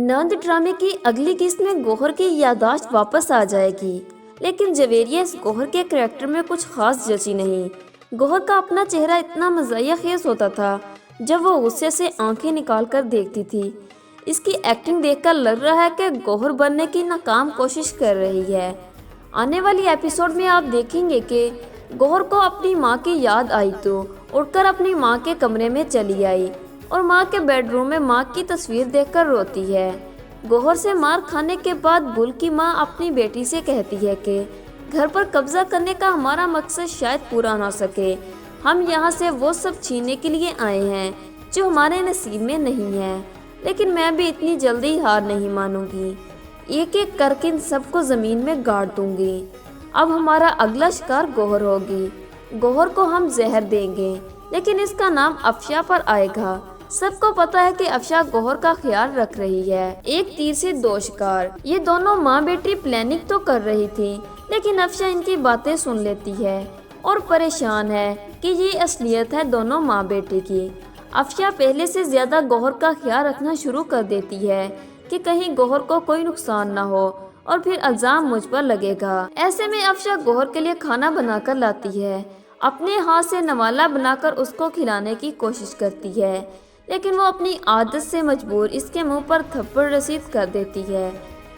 नंद ड्रामे की अगली किस्त में गौहर की याददाश्त वापस आ जाएगी, लेकिन जवेरिया इस गौहर के करैक्टर में कुछ खास जची नहीं। गौहर का अपना चेहरा इतना मज़ाहिया खेज होता था जब वो गुस्से से आंखें निकाल कर देखती थी। इसकी एक्टिंग देखकर लग रहा है कि गौहर बनने की नाकाम कोशिश कर रही है। आने वाली एपिसोड में आप देखेंगे कि गौहर को अपनी माँ की याद आई तो उठकर अपनी माँ के कमरे में चली आई और माँ के बेडरूम में माँ की तस्वीर देखकर रोती है। गौहर से मार खाने के बाद बुल की माँ अपनी बेटी से कहती है कि घर पर कब्जा करने का हमारा मकसद शायद पूरा ना सके। हम यहाँ से वो सब छीनने के लिए आए हैं जो हमारे नसीब में नहीं है, लेकिन मैं भी इतनी जल्दी हार नहीं मानूंगी। एक एक करके इन सबको ज़मीन में गाड़ दूंगी। अब हमारा अगला शिकार गौहर होगी। गौहर को हम जहर देंगे, लेकिन इसका नाम अफशा पर आएगा। सबको पता है कि अफशा गौहर का ख्याल रख रही है। एक तीर से दो शिकार। ये दोनों माँ बेटी प्लानिंग तो कर रही थी, लेकिन अफशा इनकी बातें सुन लेती है और परेशान है कि ये असलियत है दोनों माँ बेटी की। अफशा पहले से ज्यादा गौहर का ख्याल रखना शुरू कर देती है कि कहीं गौहर को कोई नुकसान ना हो और फिर इल्जाम मुझ पर लगेगा। ऐसे में अफशा गौहर के लिए खाना बनाकर लाती है। अपने हाथ से नवाला बनाकर उसको खिलाने की कोशिश करती है, लेकिन वो अपनी आदत से मजबूर इसके मुंह पर थप्पड़ रसीद कर देती है।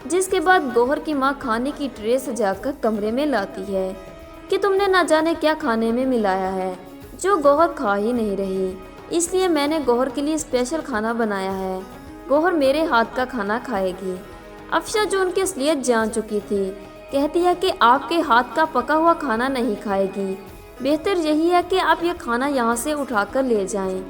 जिसके बाद गौहर की माँ खाने की ट्रे सजाकर कमरे में लाती है कि तुमने ना जाने क्या खाने में मिलाया है जो गौहर खा ही नहीं रही, इसलिए मैंने गौहर के लिए स्पेशल खाना बनाया है। गौहर मेरे हाथ का खाना खाएगी। अफशा जो उनकी असलियत जान चुकी थी कहती है कि आपके हाथ का पका हुआ खाना नहीं खाएगी, बेहतर यही है कि आप ये खाना यहाँ से उठाकर ले जाएं।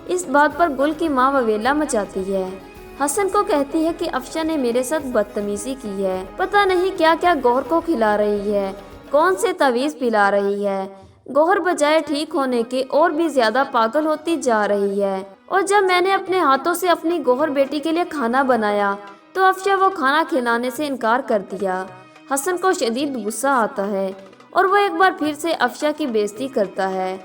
इस बात पर गुल की माँ ववेला मचाती है। हसन को कहती है कि अफशा ने मेरे साथ बदतमीजी की है, पता नहीं क्या क्या गौहर को खिला रही है, कौन से तवीज़ पिला रही है। गौहर बजाय ठीक होने के और भी ज्यादा पागल होती जा रही है। और जब मैंने अपने हाथों से अपनी गौहर बेटी के लिए खाना बनाया तो अफशा वो खाना खिलाने से इनकार कर दिया। हसन को शदीद गुस्सा आता है और वो एक बार फिर से अफशा की बेइज्जती करता है।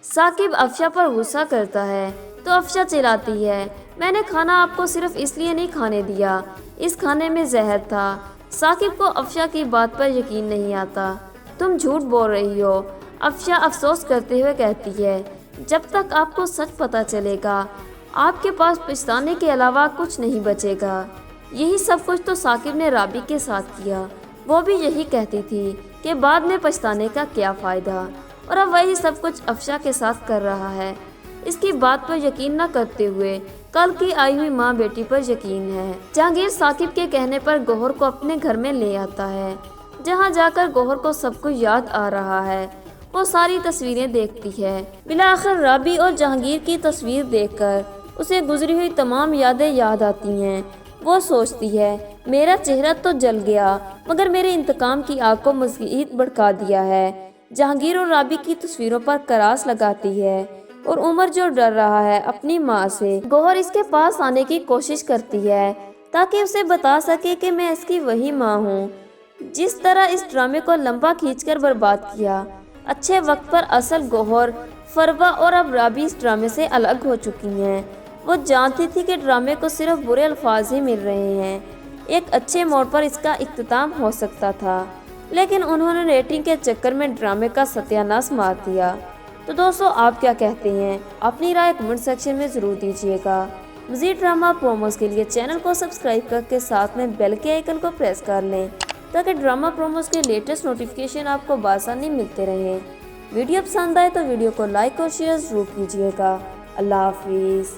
साकिब अफशा पर गुस्सा करता है तो अफशा चिल्लाती है, मैंने खाना आपको सिर्फ इसलिए नहीं खाने दिया, इस खाने में जहर था। साकिब को अफशा की बात पर यकीन नहीं आता। तुम झूठ बोल रही हो। अफशा अफसोस करते हुए कहती है, जब तक आपको सच पता चलेगा आपके पास पछताने के अलावा कुछ नहीं बचेगा। यही सब कुछ तो साकिब ने राबी के साथ किया। वो भी यही कहती थी कि बाद में पछताने का क्या फ़ायदा, और अब वही सब कुछ अफशा के साथ कर रहा है। इसकी बात पर यकीन न करते हुए कल की आई हुई माँ बेटी पर यकीन है। जहांगीर साकिब के कहने पर गौहर को अपने घर में ले आता है, जहाँ जाकर गौहर को सब कुछ याद आ रहा है। वो सारी तस्वीरें देखती है। बिलाखिर राबी और जहांगीर की तस्वीर देखकर उसे गुजरी हुई तमाम यादें याद आती हैं। वो सोचती है, मेरा चेहरा तो जल गया मगर मेरे इंतकाम की आग को मज़ीद भड़का दिया है। जहांगीर और राबी की तस्वीरों पर करास लगाती है और उमर जो डर रहा है अपनी माँ से, गौहर इसके पास आने की कोशिश करती है ताकि उसे बता सके कि मैं इसकी वही माँ हूँ जिस तरह इस ड्रामे को लंबा खींचकर बर्बाद किया। अच्छे वक्त पर असल गौहर, फरवा और अब राबी इस ड्रामे से अलग हो चुकी हैं। वो जानती थी कि ड्रामे को सिर्फ बुरे अल्फाज ही मिल रहे हैं। एक अच्छे मोड़ पर इसका इख्तिताम हो सकता था, लेकिन उन्होंने रेटिंग के चक्कर में ड्रामे का सत्यानाश मार दिया। तो दोस्तों, आप क्या कहते हैं? अपनी राय कमेंट सेक्शन में ज़रूर दीजिएगा। मज़ीद ड्रामा प्रोमोस के लिए चैनल को सब्सक्राइब करके साथ में बेल के आइकन को प्रेस कर लें ताकि ड्रामा प्रोमोस के लेटेस्ट नोटिफिकेशन आपको बासानी मिलते रहें। वीडियो पसंद आए तो वीडियो को लाइक और शेयर ज़रूर कीजिएगा। अल्लाह हाफिज़।